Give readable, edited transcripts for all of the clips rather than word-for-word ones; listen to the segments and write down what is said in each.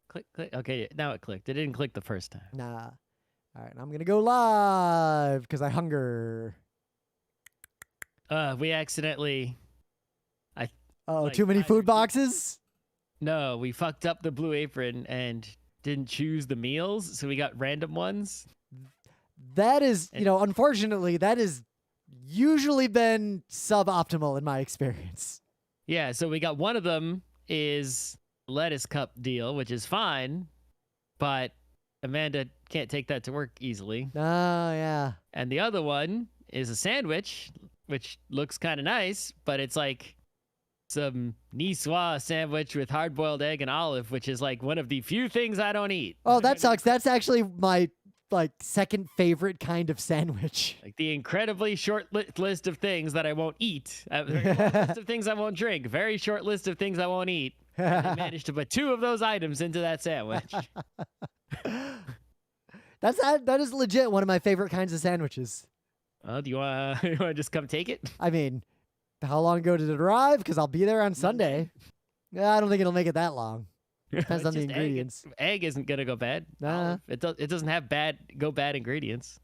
click. Okay, now it clicked. It didn't click the first time. Nah. All right, I'm going to go live because I hunger. We accidentally... Too many food boxes? No, we fucked up the Blue Apron and didn't choose the meals, so we got random ones. That is, unfortunately, that has usually been suboptimal in my experience. Yeah, so we got one of them is lettuce cup deal, which is fine, but Amanda can't take that to work easily. Oh, yeah. And the other one is a sandwich, which looks kind of nice, but it's like some niçoise sandwich with hard-boiled egg and olive, which is like one of the few things I don't eat. Oh, that sucks. That's actually my second favorite kind of sandwich. Like the incredibly short list of things that I won't eat. Very long list of things I won't drink. Very short list of things I won't eat. And I managed to put 2 of those items into that sandwich. That is legit one of my favorite kinds of sandwiches. Do you want to just come take it? I mean, how long ago did it arrive? Because I'll be there on Sunday. I don't think it'll make it that long. Depends on the ingredients. Egg isn't gonna go bad. Nah. It doesn't have bad ingredients.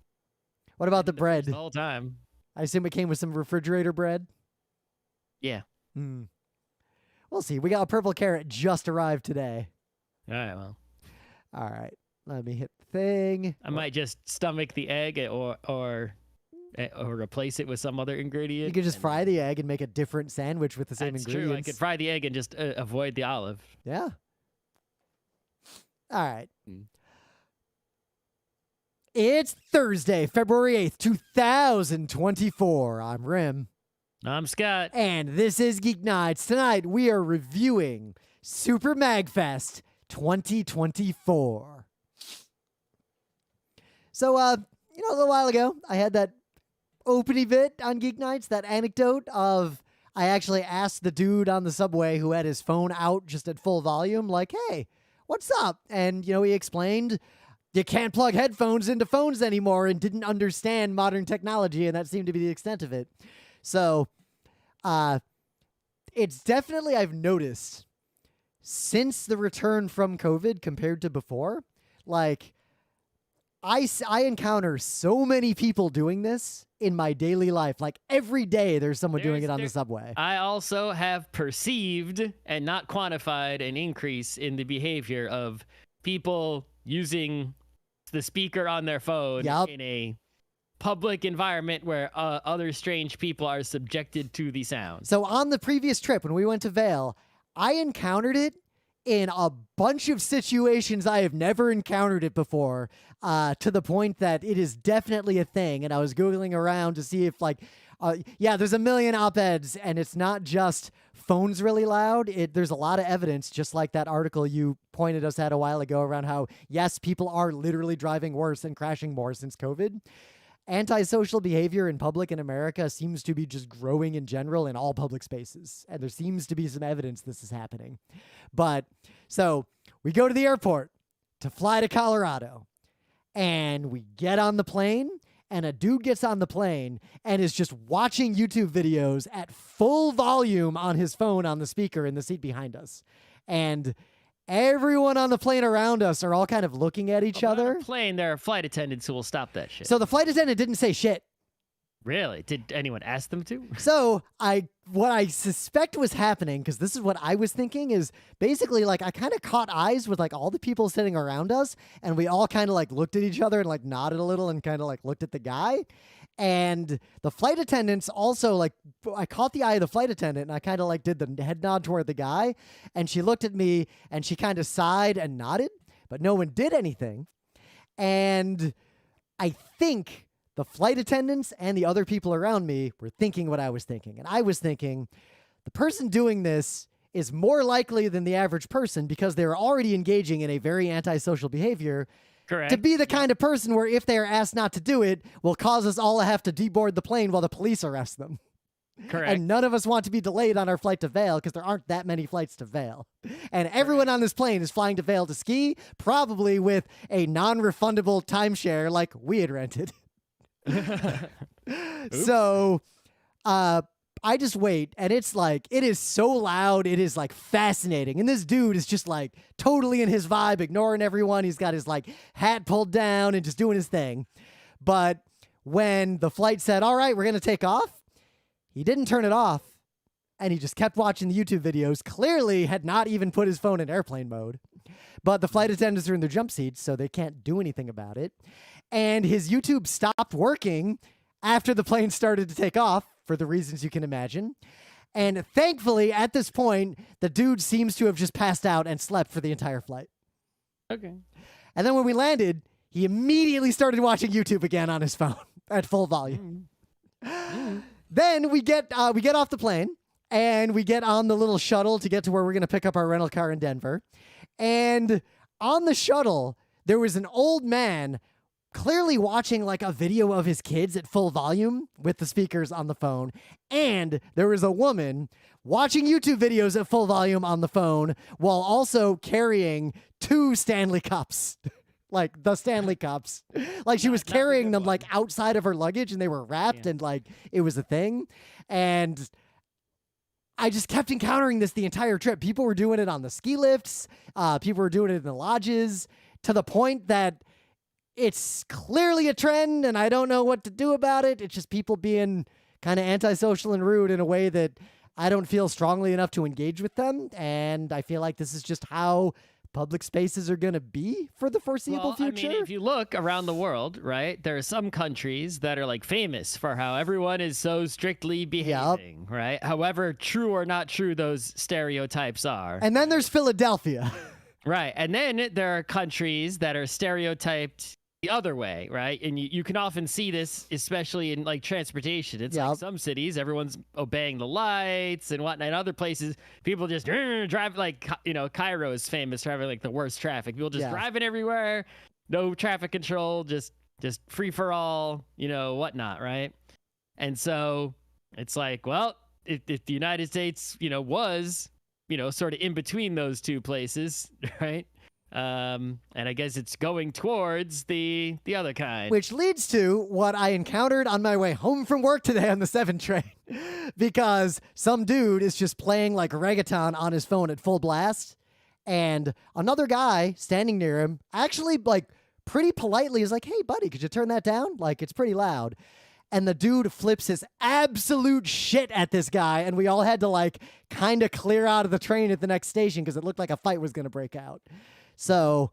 What about the bread? The whole time. I assume it came with some refrigerator bread. Yeah. We'll see. We got a purple carrot just arrived today. All right. Well. All right. Let me hit the thing. I might just stomach the egg or replace it with some other ingredient. You could just fry the egg and make a different sandwich with the same ingredients. True. I could fry the egg and just avoid the olive. Yeah. All right. It's Thursday, February 8th, 2024. I'm Rim. I'm Scott. And this is Geek Nights. Tonight we are reviewing Super MAGFest 2024. So, a little while ago, I had that opening bit on Geek Nights, that anecdote of I actually asked the dude on the subway who had his phone out just at full volume, like, hey, what's up? And, he explained you can't plug headphones into phones anymore and didn't understand modern technology, and that seemed to be the extent of it. So, it's definitely, I've noticed, since the return from COVID compared to before, like, I encounter so many people doing this in my daily life. Like, every day there's someone doing it on the subway. I also have perceived and not quantified an increase in the behavior of people using the speaker on their phone in a public environment where other strange people are subjected to the sound. So on the previous trip, when we went to Vail, I encountered it in a bunch of situations I have never encountered it before, to the point that it is definitely a thing. And I was Googling around to see if, there's a million op-eds, and it's not just phones really loud. There's a lot of evidence, just like that article you pointed us at a while ago around how, yes, people are literally driving worse and crashing more since COVID. Antisocial behavior in public in America seems to be just growing in general in all public spaces. And there seems to be some evidence this is happening. But so we go to the airport to fly to Colorado, and we get on the plane, and a dude gets on the plane and is just watching YouTube videos at full volume on his phone on the speaker in the seat behind us. And everyone on the plane around us are all kind of looking at each other. On a plane, there are flight attendants who will stop that shit. So the flight attendant didn't say shit. Really? Did anyone ask them to? So what I suspect was happening, because this is what I was thinking, is basically I kind of caught eyes with all the people sitting around us, and we all kind of looked at each other and nodded a little and kind of looked at the guy. And the flight attendants also, I caught the eye of the flight attendant, and I kind of did the head nod toward the guy, and she looked at me and she kind of sighed and nodded, but no one did anything. And I think the flight attendants and the other people around me were thinking what I was thinking. And I was thinking, the person doing this is more likely than the average person because they're already engaging in a very antisocial behavior. Correct. To be the kind of person where if they are asked not to do it, will cause us all to have to deboard the plane while the police arrest them. Correct. And none of us want to be delayed on our flight to Vail because there aren't that many flights to Vail. And everyone on this plane is flying to Vail to ski, probably with a non-refundable timeshare like we had rented. So, I just wait, and it's like, it is so loud, it is like fascinating. And this dude is just like totally in his vibe, ignoring everyone. He's got his like hat pulled down and just doing his thing. But when the flight said, all right, we're going to take off, he didn't turn it off. And he just kept watching the YouTube videos, clearly had not even put his phone in airplane mode. But the flight attendants are in their jump seats, so they can't do anything about it. And his YouTube stopped working after the plane started to take off, for the reasons you can imagine. And thankfully, at this point, the dude seems to have just passed out and slept for the entire flight. Okay. And then when we landed, he immediately started watching YouTube again on his phone at full volume. Then we get off the plane, and we get on the little shuttle to get to where we're going to pick up our rental car in Denver. And on the shuttle, there was an old man clearly watching like a video of his kids at full volume with the speakers on the phone. And there was a woman watching YouTube videos at full volume on the phone while also carrying 2 Stanley Cups. Like the Stanley Cups. Like she was carrying them like outside of her luggage, and they were wrapped and like it was a thing. And I just kept encountering this the entire trip. People were doing it on the ski lifts. People were doing it in the lodges, to the point that it's clearly a trend, and I don't know what to do about it. It's just people being kind of antisocial and rude in a way that I don't feel strongly enough to engage with them. And I feel like this is just how public spaces are going to be for the foreseeable future. I mean, if you look around the world, right, there are some countries that are like famous for how everyone is so strictly behaving, right? However true or not true those stereotypes are. And then there's Philadelphia. Right. And then there are countries that are stereotyped the other way, right? And you can often see this, especially in like transportation. It's like some cities, everyone's obeying the lights and whatnot. In other places, people just drive, like, you know, Cairo is famous for having like the worst traffic. People just driving everywhere, no traffic control, just free for all, you know, whatnot, right? And so it's like, well, if the United States, you know, was, you know, sort of in between those two places, right? And I guess it's going towards the other kind. Which leads to what I encountered on my way home from work today on the 7 train. Because some dude is just playing like reggaeton on his phone at full blast. And another guy standing near him actually like pretty politely is like, hey buddy, could you turn that down? Like it's pretty loud. And the dude flips his absolute shit at this guy. And we all had to like kind of clear out of the train at the next station because it looked like a fight was going to break out. So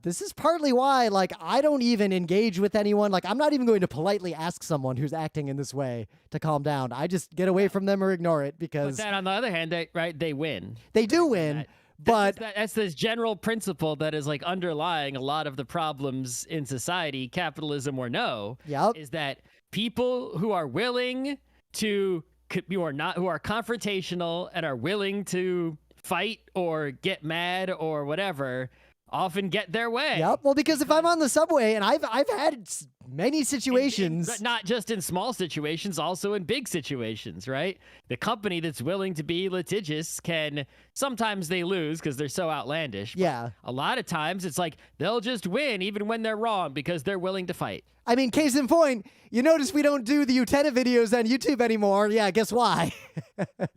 this is partly why, like, I don't even engage with anyone. Like, I'm not even going to politely ask someone who's acting in this way to calm down. I just get away from them or ignore it because... But then on the other hand, they win. They do win, but... That's this general principle that is, like, underlying a lot of the problems in society, capitalism or no, is that people who are willing to... who are confrontational and are willing to fight or get mad or whatever often get their way. Yep. Well, because if I'm on the subway, and I've had many situations, but not just in small situations, also in big situations, right? The company that's willing to be litigious can sometimes they lose because they're so outlandish. Yeah. A lot of times it's like they'll just win even when they're wrong because they're willing to fight. I mean, case in point, you notice we don't do the Utena videos on YouTube anymore. Yeah, guess why?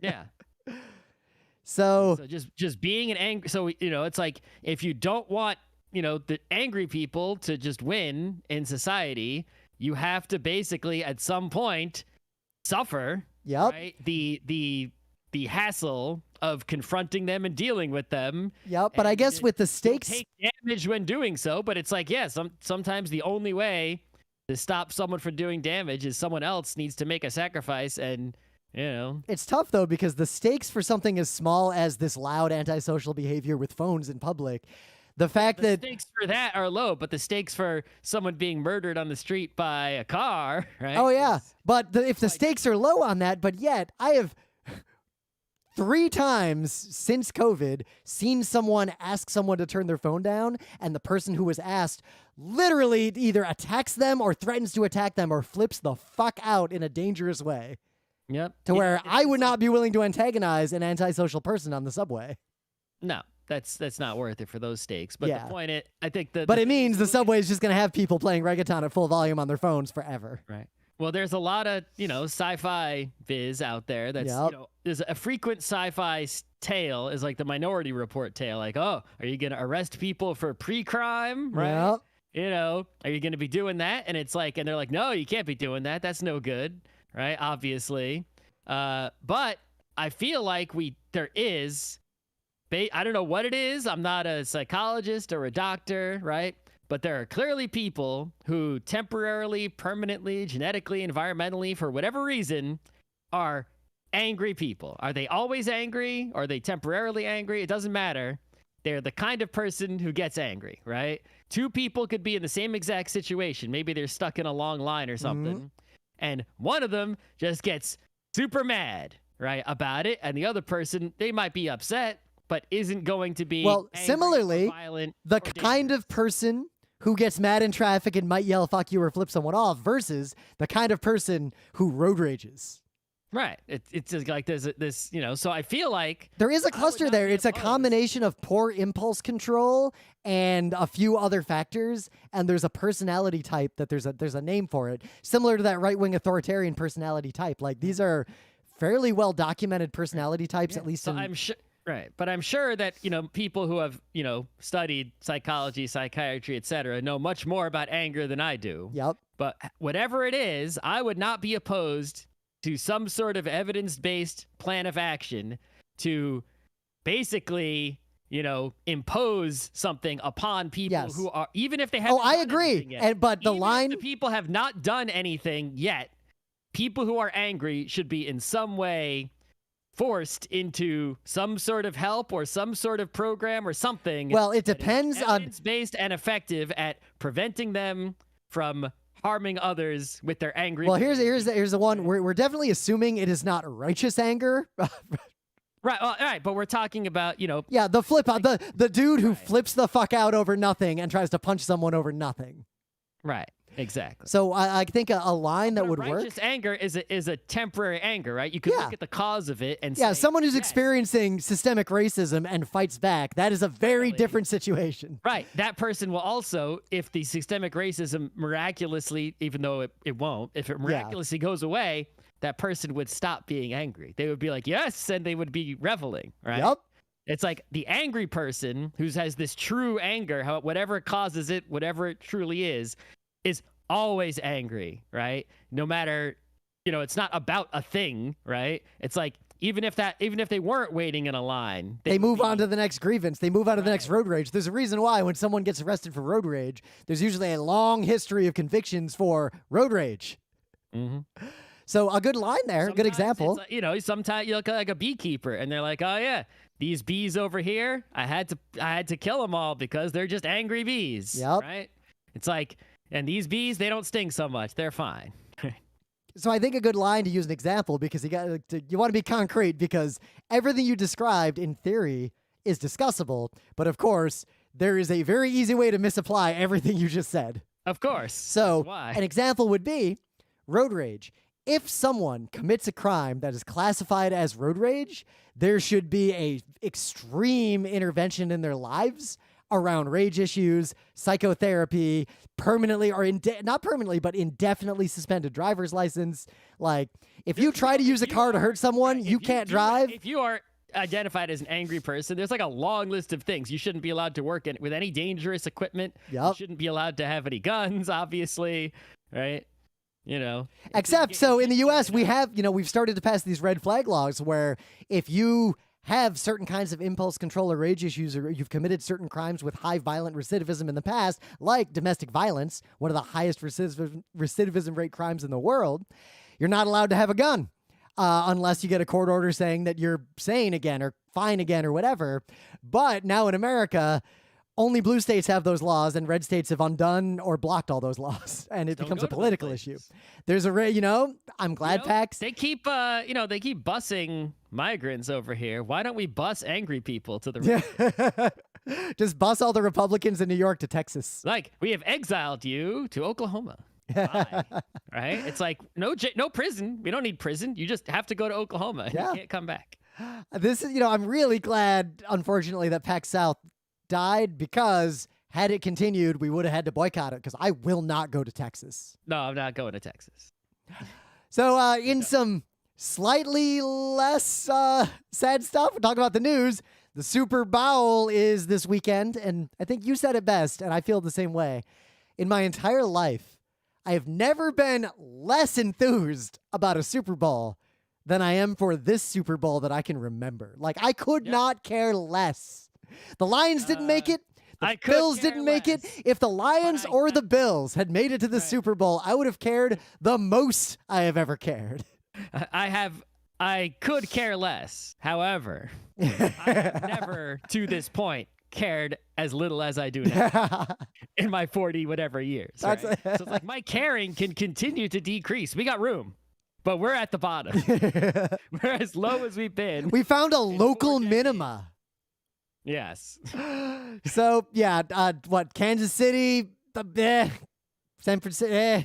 Yeah. So just being an angry, so, you know, it's like if you don't want, you know, the angry people to just win in society, you have to basically at some point suffer right? The hassle of confronting them and dealing with them. Yep, but I guess with the stakes, take damage when doing so, but it's like, yeah, sometimes the only way to stop someone from doing damage is someone else needs to make a sacrifice. And you know, it's tough though, because the stakes for something as small as this loud antisocial behavior with phones in public, the fact that the stakes for that are low, but the stakes for someone being murdered on the street by a car, right? Oh yeah, but if the stakes are low on that, but yet I have 3 times since COVID seen someone ask someone to turn their phone down, and the person who was asked literally either attacks them or threatens to attack them or flips the fuck out in a dangerous way. Yep. To where I would not be willing to antagonize an antisocial person on the subway. No, that's not worth it for those stakes. But the point is, I think that... But it means the subway is just going to have people playing reggaeton at full volume on their phones forever. Right. Well, there's a lot of, sci-fi viz out there that's, there's a frequent sci-fi tale is like the Minority Report tale. Like, oh, are you going to arrest people for pre-crime? Right. Yep. Are you going to be doing that? And it's like, and they're like, no, you can't be doing that. That's no good. Right. Obviously. But I feel like there is, I don't know what it is. I'm not a psychologist or a doctor. Right. But there are clearly people who temporarily, permanently, genetically, environmentally, for whatever reason, are angry people. Are they always angry? Are they temporarily angry? It doesn't matter. They're the kind of person who gets angry, right? Two people could be in the same exact situation. Maybe they're stuck in a long line or something. Mm-hmm. And one of them just gets super mad, right, about it. And the other person, they might be upset, but isn't going to be angry, similarly, or violent, the or kind dangerous. of person who gets mad in traffic and might yell fuck you or flip someone off versus the kind of person who road rages. Right. It's just like there's this, so I feel like there is a cluster there. It's a combination of poor impulse control and a few other factors. And there's a personality type that there's a name for it, similar to that right-wing authoritarian personality type. Like these are fairly well documented personality types, at least. So I'm sure. Right. But I'm sure that, people who have, studied psychology, psychiatry, etc., know much more about anger than I do. Yep. But whatever it is, I would not be opposed to some sort of evidence-based plan of action to basically, impose something upon people who are, even if they haven't I agree. Yet, but the even line, if the people have not done anything yet, people who are angry should be in some way forced into some sort of help or some sort of program or something. Well, it depends on evidence-based and effective at preventing them from harming others with their angry. Well, here's the one. We're definitely assuming it is not righteous anger. Right. Well, all right. But we're talking about, Yeah, the flip out, the dude who flips the fuck out over nothing and tries to punch someone over nothing. Right. Exactly. So I think a line that would work. Righteous anger is a temporary anger, right? You can look at the cause of it and say, someone who's experiencing systemic racism and fights back. That is a very different situation. Right. That person will also, if the systemic racism miraculously, even though it won't, if it miraculously goes away, that person would stop being angry. They would be like, yes, and they would be reveling, right? Yep. It's like the angry person who has this true anger, whatever causes it, whatever it truly is always angry, right? No matter, it's not about a thing, right? It's like, even if they weren't waiting in a line, they move on to the next grievance. They move on to the next road rage. There's a reason why when someone gets arrested for road rage, there's usually a long history of convictions for road rage. Mm-hmm. So a good line there, a good example. Sometimes you look like a beekeeper and they're like, oh yeah, these bees over here, I had to kill them all because they're just angry bees. Yep. Right? It's like, and these bees, they don't sting so much. They're fine. So I think a good line to use an example, because you want to be concrete, because everything you described in theory is discussable. But of course, there is a very easy way to misapply everything you just said. Of course. So an example would be road rage. If someone commits a crime that is classified as road rage, there should be a extreme intervention in their lives around rage issues, psychotherapy, permanently or not permanently, but indefinitely suspended driver's license. Like, if you try to use a car to hurt someone, you can't drive. If you are identified as an angry person, there's like a long list of things. You shouldn't be allowed to work with any dangerous equipment. Yep. You shouldn't be allowed to have any guns, obviously, right? Except, so in the U.S., we've started to pass these red flag laws where if you have certain kinds of impulse control or rage issues, or you've committed certain crimes with high violent recidivism in the past, like domestic violence, one of the highest recidivism rate crimes in the world, you're not allowed to have a gun unless you get a court order saying that you're sane again or fine again or whatever. But now in America, only blue states have those laws, and red states have undone or blocked all those laws, and it becomes a political issue. There's I'm glad PAX. They keep busing migrants over here. Why don't we bus angry people to the Just bus all the Republicans in New York to Texas. Like, we have exiled you to Oklahoma. Bye. Right? It's like, no prison. We don't need prison. You just have to go to Oklahoma and you can't come back. This is, I'm really glad, unfortunately, that PAX South died, because had it continued, we would have had to boycott it, because I will not go to Texas. No, I'm not going to Texas. So in some slightly less sad stuff, we're talking about the news. The Super Bowl is this weekend, and I think you said it best, and I feel the same way. In my entire life, I have never been less enthused about a Super Bowl than I am for this Super Bowl that I can remember. Like, I could not care less. The Lions didn't make it. The Bills didn't make it. If the Lions or the Bills had made it to the Super Bowl, I would have cared the most I have ever cared. I could care less. However, I have never, to this point, cared as little as I do now in my 40 whatever years. Right? So it's like my caring can continue to decrease. We got room, but we're at the bottom. We're as low as we've been. We found a local minima. Yes. So, yeah, Kansas City, San Francisco,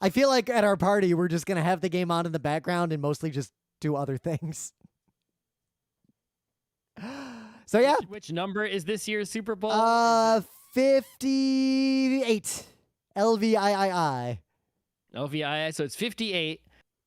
I feel like at our party, we're just going to have the game on in the background and mostly just do other things. So, yeah. Which number is this year's Super Bowl? 58. LVIII. LVII, so it's 58.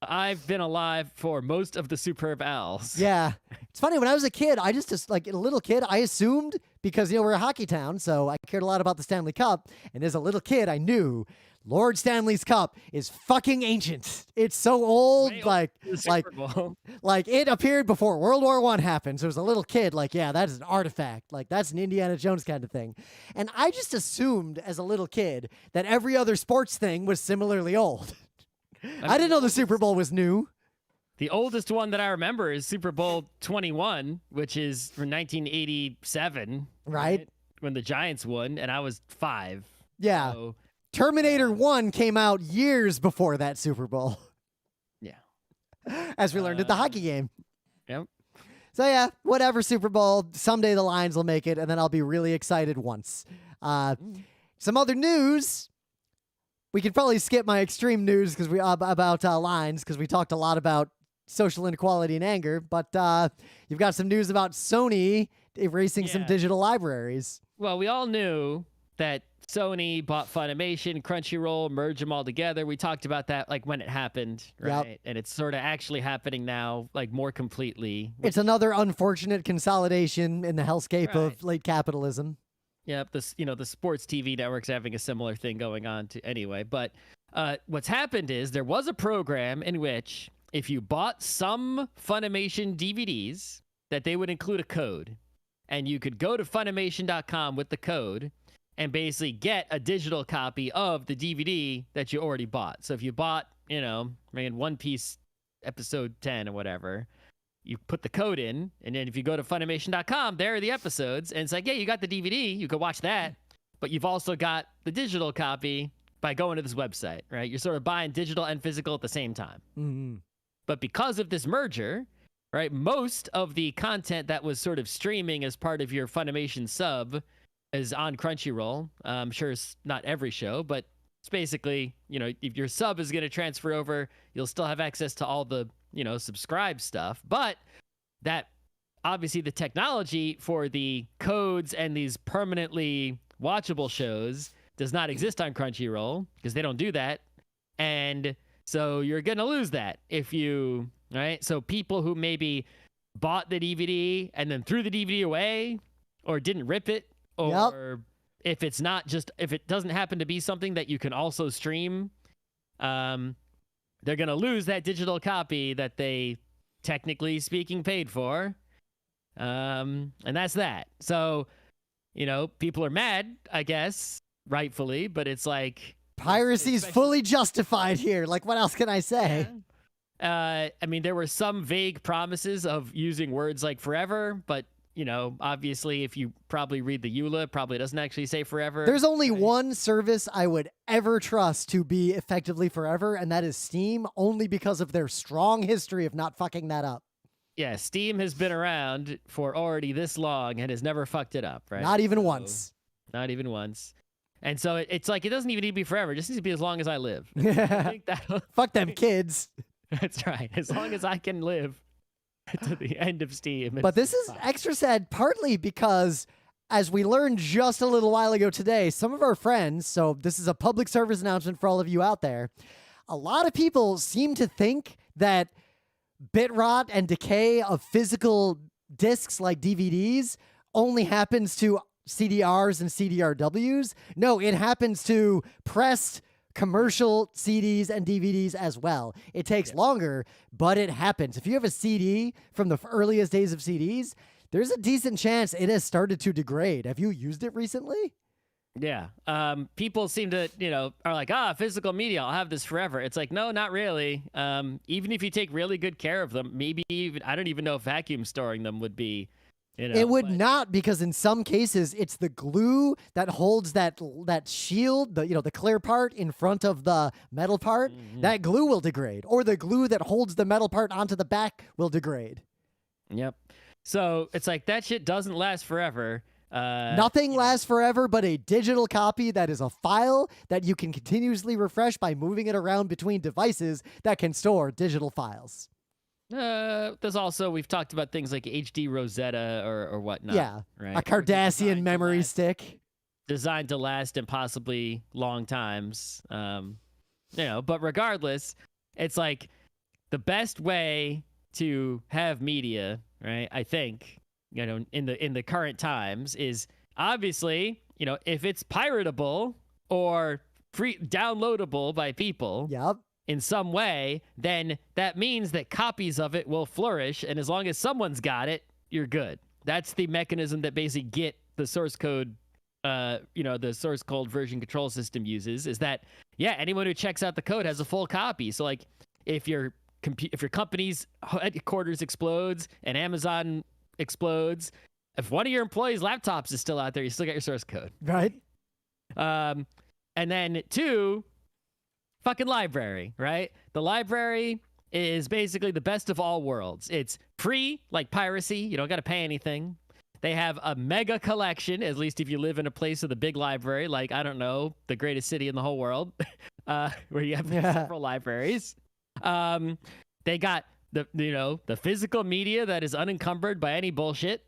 I've been alive for most of the Superb Owls. Yeah. It's funny, when I was a kid, I just like a little kid, I assumed, because, we're a hockey town, so I cared a lot about the Stanley Cup. And as a little kid, I knew Lord Stanley's Cup is fucking ancient. It's so old, like it appeared before World War I happened. So as a little kid, that is an artifact. Like, that's an Indiana Jones kind of thing. And I just assumed as a little kid that every other sports thing was similarly old. I didn't know the Super Bowl was new. The oldest one that I remember is Super Bowl 21, which is from 1987. Right? When the Giants won, and I was 5. Yeah. So, Terminator 1 came out years before that Super Bowl. Yeah. As we learned at the hockey game. Yep. So, yeah, whatever Super Bowl. Someday the Lions will make it, and then I'll be really excited once. Some other news. We could probably skip my extreme news about Lions, because we talked a lot about social inequality and anger. But you've got some news about Sony erasing some digital libraries. Well, we all knew that Sony bought Funimation, Crunchyroll, merged them all together. We talked about that when it happened, right? Yep. And it's sort of actually happening now, more completely. It's another unfortunate consolidation in the hellscape of late capitalism. Yep, the sports TV networks having a similar thing going on anyway. But what's happened is there was a program in which if you bought some Funimation DVDs, that they would include a code, and you could go to Funimation.com with the code and basically get a digital copy of the DVD that you already bought. So if you bought, One Piece episode 10 or whatever, you put the code in, and then if you go to Funimation.com, there are the episodes, and it's like, yeah, you got the DVD, you could watch that, but you've also got the digital copy by going to this website, right? You're sort of buying digital and physical at the same time. Mm-hmm. But because of this merger, right, most of the content that was sort of streaming as part of your Funimation sub is on Crunchyroll. I'm sure it's not every show, but it's basically, if your sub is going to transfer over, you'll still have access to all the, subscribe stuff. But that, obviously, the technology for the codes and these permanently watchable shows does not exist on Crunchyroll, because they don't do that. And so you're going to lose that if you, right? So people who maybe bought the DVD and then threw the DVD away, or didn't rip it, or if it doesn't happen to be something that you can also stream, they're going to lose that digital copy that they, technically speaking, paid for. And that's that. So, people are mad, I guess, rightfully, but it's like... Piracy's fully justified here. What else can I say? There were some vague promises of using words like forever, but, obviously, if you probably read the EULA, it probably doesn't actually say forever. There's only one service I would ever trust to be effectively forever, and that is Steam, only because of their strong history of not fucking that up. Yeah, Steam has been around for already this long and has never fucked it up, right? Not even once. Not even once. And so it's like, it doesn't even need to be forever. It just needs to be as long as I live. Fuck them kids. That's right. As long as I can live to the end of Steam. But this is extra sad partly because, as we learned just a little while ago today, some of our friends, so this is a public service announcement for all of you out there, a lot of people seem to think that bit rot and decay of physical discs like DVDs only happens to CDRs and CDRWs. No, it happens to pressed commercial CDs and DVDs as well. It takes longer, but it happens. If you have a CD from the earliest days of CDs, there's a decent chance it has started to degrade. Have you used it recently? Yeah. People seem to, are like, physical media, I'll have this forever. It's like, no, not really. Even if you take really good care of them, maybe even, I don't even know if vacuum storing them would be, it would not, because in some cases it's the glue that holds that shield, the clear part in front of the metal part. Mm-hmm. That glue will degrade, or the glue that holds the metal part onto the back will degrade. Yep. So it's like that shit doesn't last forever. Nothing lasts forever but a digital copy that is a file that you can continuously refresh by moving it around between devices that can store digital files. There's also, we've talked about things like HD Rosetta or whatnot. Yeah, right? A Cardassian memory stick. Designed to last and possibly long times. But regardless, it's like the best way to have media, right? I think, in the current times is obviously, if it's piratable or free downloadable by people. Yep. In some way, then that means that copies of it will flourish, and as long as someone's got it, you're good. That's the mechanism that basically Git, the source code, the source code version control system uses, is that, anyone who checks out the code has a full copy. So like if your company's headquarters explodes and Amazon explodes, if one of your employees' laptops is still out there, you still got your source code. Right. And then 2, fucking library, right? The library is basically the best of all worlds. It's free, like piracy. You don't got to pay anything. They have a mega collection, at least if you live in a place with a big library, like, I don't know, the greatest city in the whole world, where you have several libraries. They got the physical media that is unencumbered by any bullshit.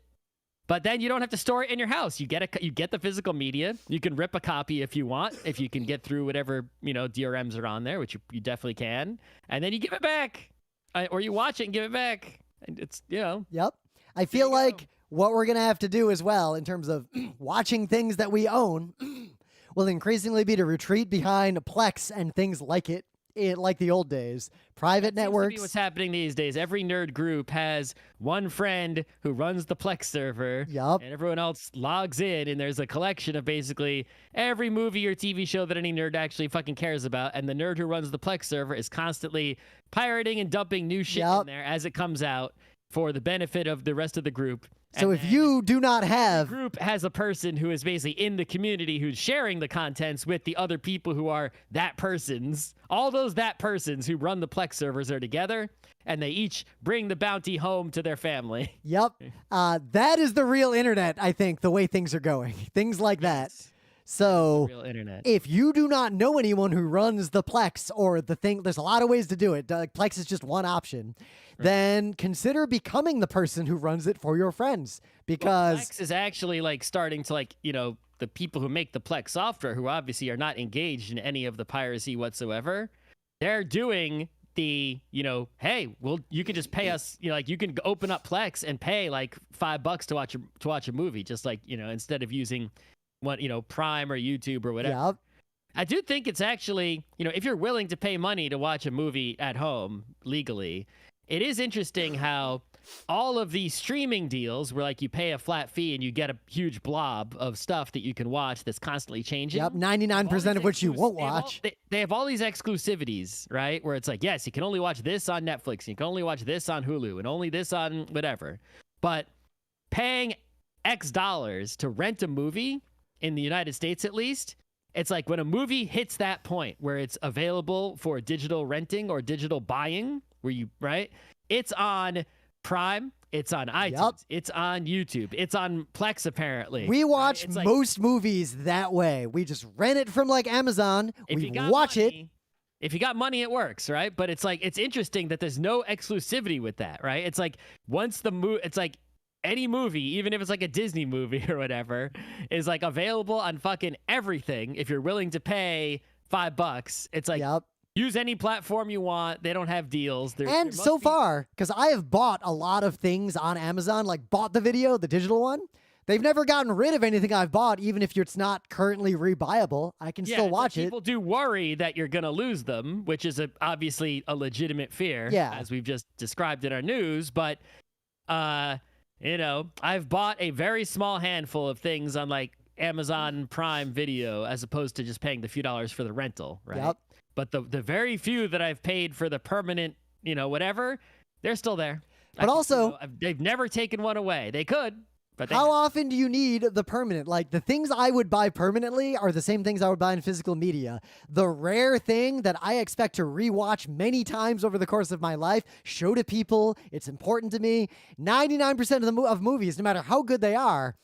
But then you don't have to store it in your house. You get the physical media. You can rip a copy if you want, if you can get through whatever, DRMs are on there, which you definitely can. And then you give it back. Or you watch it and give it back. And it's, Yep. I feel like what we're going to have to do as well in terms of watching things that we own will increasingly be to retreat behind Plex and things like it. Like the old days, private networks. Seems to be what's happening these days. Every nerd group has one friend who runs the Plex server. Yep. And everyone else logs in, and there's a collection of basically every movie or TV show that any nerd actually fucking cares about. And the nerd who runs the Plex server is constantly pirating and dumping new shit in there as it comes out for the benefit of the rest of the group. So if you do not have... The group has a person who is basically in the community who's sharing the contents with the other people who are that persons. All those that persons who run the Plex servers are together, and they each bring the bounty home to their family. Yep. That is the real internet, I think, the way things are going. Things like that. So real internet. If you do not know anyone who runs the Plex or the thing, there's a lot of ways to do it. Plex is just one option. Right. Then consider becoming the person who runs it for your friends, because Plex is actually like starting to the people who make the Plex software, who obviously are not engaged in any of the piracy whatsoever. They're doing the, hey, well, you can just pay us, you can open up Plex and pay like $5 to watch a movie, just like, instead of using Prime or YouTube or whatever. Yep. I do think it's actually, if you're willing to pay money to watch a movie at home legally, it is interesting how all of these streaming deals where like you pay a flat fee and you get a huge blob of stuff that you can watch that's constantly changing. Yep, 99% of which you won't watch. They have all these exclusivities, right? Where it's like, yes, you can only watch this on Netflix, you can only watch this on Hulu, and only this on whatever. But paying X dollars to rent a movie in the United States, at least, it's like when a movie hits that point where it's available for digital renting or digital buying, it's on Prime, it's on iTunes, it's on YouTube, it's on Plex apparently. We watch most movies that way. We just rent it from like Amazon, we watch it. If you got money, it works, right? But it's like, it's interesting that there's no exclusivity with that, right? It's like once it's like any movie, even if it's like a Disney movie or whatever, is like available on fucking everything. If you're willing to pay $5, it's like, use any platform you want. They don't have deals. And so far, because I have bought a lot of things on Amazon, like bought the video, the digital one. They've never gotten rid of anything I've bought, even if it's not currently rebuyable. I can still watch it. People do worry that you're going to lose them, which is obviously a legitimate fear, as we've just described in our news. But, I've bought a very small handful of things on like Amazon Prime Video as opposed to just paying the few dollars for the rental, right? Yep. But the very few that I've paid for the permanent, whatever, they're still there. But also, they've never taken one away. They could. But how often do you need the permanent? Like, the things I would buy permanently are the same things I would buy in physical media. The rare thing that I expect to rewatch many times over the course of my life, show to people, it's important to me. 99% of movies, no matter how good they are,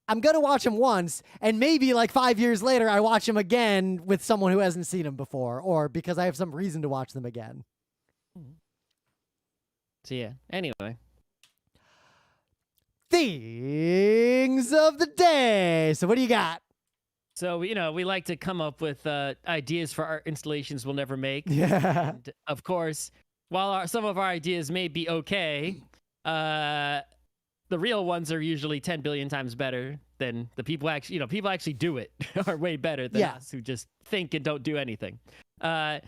I'm going to watch them once, and maybe like 5 years later, I watch them again with someone who hasn't seen them before, or because I have some reason to watch them again. So yeah, anyway. Things of the day. So what do you got? So, we like to come up with ideas for our installations we'll never make. Yeah. And of course, while some of our ideas may be okay, the real ones are usually 10 billion times better than the people actually, people actually do it are way better than us who just think and don't do anything. And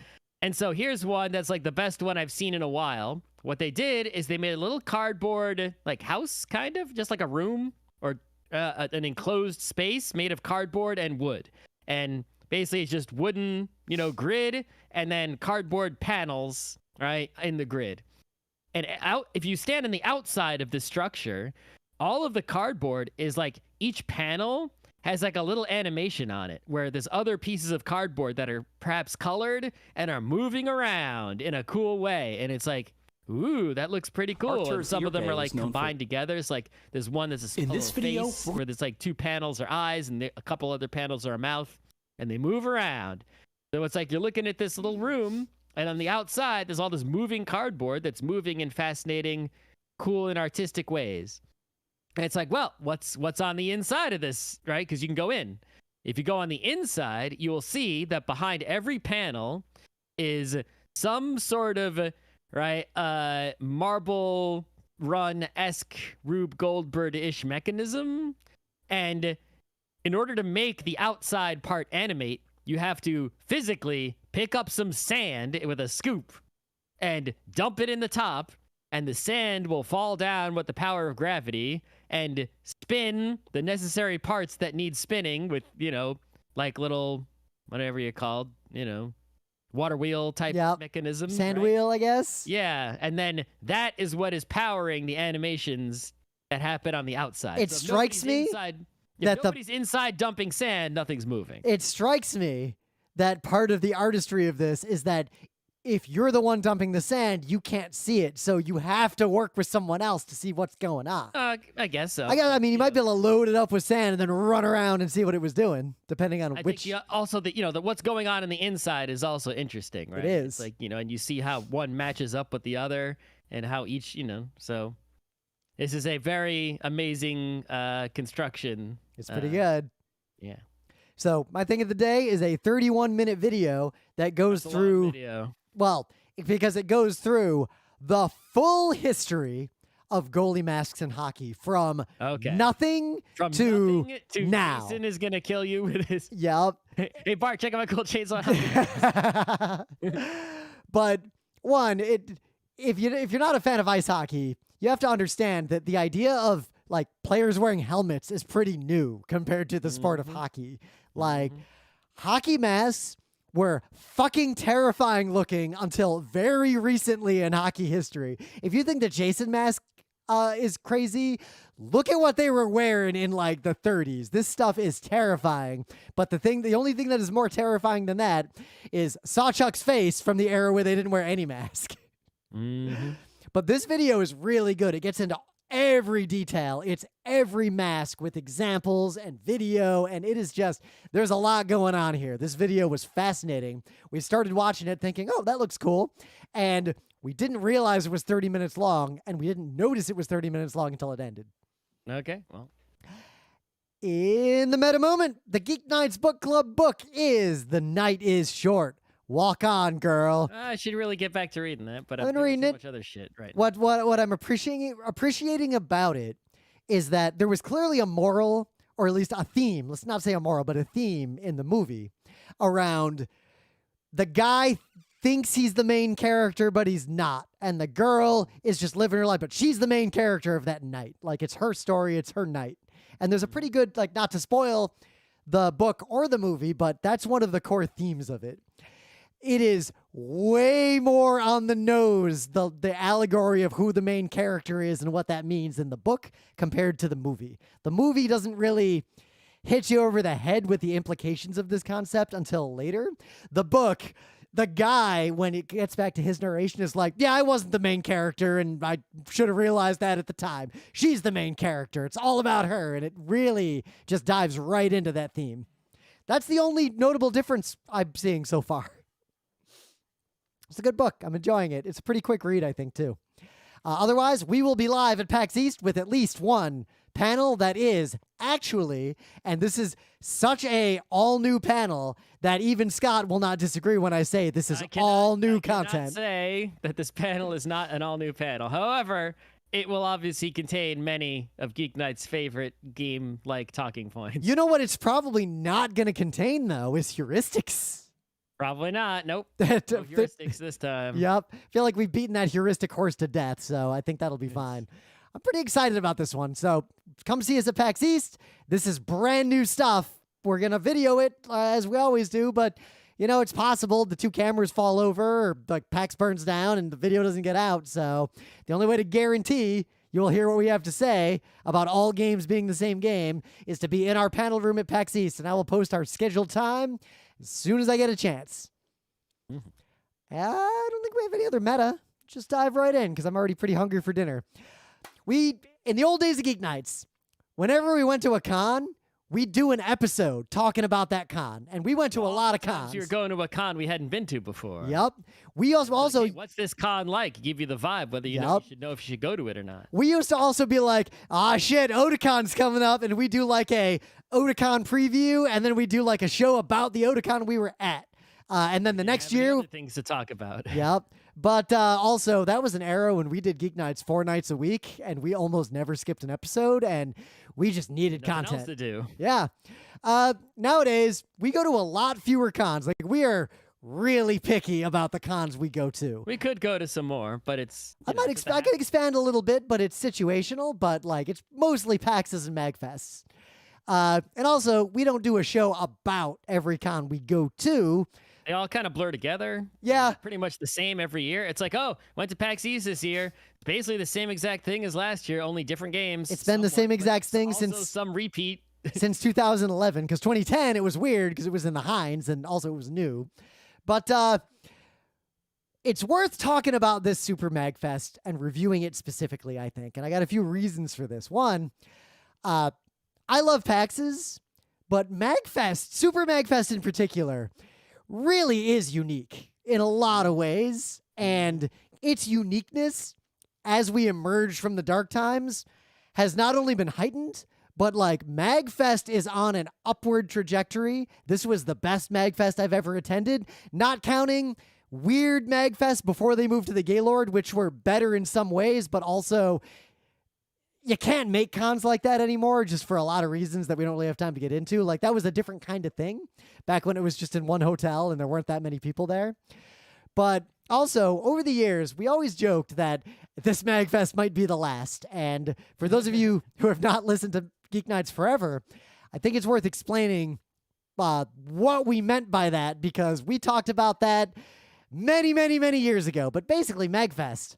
so here's one that's like the best one I've seen in a while. What they did is they made a little cardboard like house, kind of just like a room or an enclosed space made of cardboard and wood. And basically it's just wooden, grid and then cardboard panels, right, in the grid. And if you stand on the outside of the structure, all of the cardboard is like each panel has like a little animation on it where there's other pieces of cardboard that are perhaps colored and are moving around in a cool way. And it's like, ooh, that looks pretty cool. And some of them are like combined together. It's like there's one that's a face where there's like two panels are eyes and a couple other panels are a mouth and they move around. So it's like you're looking at this little room and on the outside there's all this moving cardboard that's moving in fascinating, cool and artistic ways. And it's like, well, what's on the inside of this, right? Because you can go in. If you go on the inside, you will see that behind every panel is some sort of Marble Run-esque Rube Goldberg-ish mechanism. And in order to make the outside part animate, you have to physically pick up some sand with a scoop and dump it in the top, and the sand will fall down with the power of gravity and spin the necessary parts that need spinning with, like little, whatever you called, water wheel type mechanism. Sand wheel, I guess. Yeah. And then that is what is powering the animations that happen on the outside. It strikes me that nobody's inside dumping sand, nothing's moving. It strikes me that part of the artistry of this is that if you're the one dumping the sand, you can't see it. So you have to work with someone else to see what's going on. I guess so. I mean, you might be able to load it up with sand and then run around and see what it was doing, depending on which. Think also, what's going on in the inside is also interesting, right? It is. It's like, and you see how one matches up with the other and how each, so this is a very amazing construction. It's pretty good. Yeah. So my thing of the day is a 31-minute video that goes through. Well, because it goes through the full history of goalie masks in hockey from nothing to now. Jason is gonna kill you with his. Yep. Hey Bart, check out my cool chainsaw. But one, if you're not a fan of ice hockey, you have to understand that the idea of like players wearing helmets is pretty new compared to the sport of hockey. Like hockey masks were fucking terrifying looking until very recently in hockey history. If you think the Jason mask is crazy, look at what they were wearing in like the 30s. This stuff is terrifying. But the only thing that is more terrifying than that is Sawchuck's face from the era where they didn't wear any mask. But this video is really good. It gets into every detail. It's every mask with examples and video, and it is just, there's a lot going on here. This video was fascinating. We started watching it thinking, oh, that looks cool. And we didn't realize it was 30 minutes long, and we didn't notice it was 30 minutes long until it ended. Okay, well. In the meta moment, the GeekNights Book Club book is The Night is Short, Walk on, girl. I should really get back to reading that, but I've been doing reading so it. much other shit right now. What I'm appreciating about it is that there was clearly a moral, or at least a theme. Let's not say a moral, but a theme in the movie around the guy thinks he's the main character, but he's not. And the girl is just living her life, but she's the main character of that night. Like, it's her story, it's her night. And there's a pretty good, like, not to spoil the book or the movie, but that's one of the core themes of it. It is way more on the nose, the allegory of who the main character is and what that means in the book compared to the movie. The movie doesn't really hit you over the head with the implications of this concept until later. The book, the guy, when it gets back to his narration, is like, yeah, I wasn't the main character, and I should have realized that at the time. She's the main character. It's all about her, and it really just dives right into that theme. That's the only notable difference I'm seeing so far. It's a good book. I'm enjoying it. It's a pretty quick read, I think, too. Otherwise, we will be live at PAX East with at least one panel that is actually, and this is such a all-new panel that even Scott will not disagree when I say this is all new content. I cannot say that this panel is not an all-new panel. However, it will obviously contain many of Geek Knight's favorite game-like talking points. You know what it's probably not going to contain, though, is heuristics. Probably not. Nope. No heuristics this time. Yep. I feel like we've beaten that heuristic horse to death, so I think that'll be fine. I'm pretty excited about this one. So come see us at PAX East. This is brand new stuff. We're going to video it as we always do, but you know, it's possible the two cameras fall over or like PAX burns down and the video doesn't get out. So the only way to guarantee you'll hear what we have to say about all games being the same game is to be in our panel room at PAX East, and I will post our scheduled time as soon as I get a chance. Mm-hmm. I don't think we have any other meta. Just dive right in because I'm already pretty hungry for dinner. In the old days of Geek Nights, whenever we went to a con, we'd do an episode talking about that con. And we went to a lot of cons. You were going to a con we hadn't been to before. Yep. We also like, hey, what's this con like? Give you the vibe, whether you should know if you should go to it or not. We used to also be like, shit, Otacon's coming up. And we do like a Otacon preview. And then we do like a show about the Otacon we were at. And then the next year, things to talk about. Yep. But also, that was an era when we did Geek Nights 4 nights a week, and we almost never skipped an episode, and we just needed content. Else to do. Yeah. Nowadays, we go to a lot fewer cons. Like, we are really picky about the cons we go to. We could go to some more, but it's... I can expand a little bit, but it's situational, but, like, it's mostly PAXs and MAGFests. And also, we don't do a show about every con we go to. They all kind of blur together. Yeah. It's pretty much the same every year. It's like, went to PAX East this year. Basically the same exact thing as last year, only different games. It's been the same exact thing since... some repeat. Since 2011, because 2010, it was weird because it was in the Heinz, and also it was new. But it's worth talking about this Super MAGFest and reviewing it specifically, I think. And I got a few reasons for this. One, I love PAXs, but MAGFest, Super MAGFest in particular, really is unique in a lot of ways, and its uniqueness as we emerge from the dark times has not only been heightened, but like MAGFest is on an upward trajectory. This was the best MAGFest I've ever attended, not counting weird MAGFest before they moved to the Gaylord, which were better in some ways, but also you can't make cons like that anymore just for a lot of reasons that we don't really have time to get into. Like, that was a different kind of thing back when it was just in one hotel and there weren't that many people there. But also, over the years, we always joked that this MAGFest might be the last. And for those of you who have not listened to Geek Nights forever, I think it's worth explaining what we meant by that, because we talked about that many, many, many years ago. But basically, MAGFest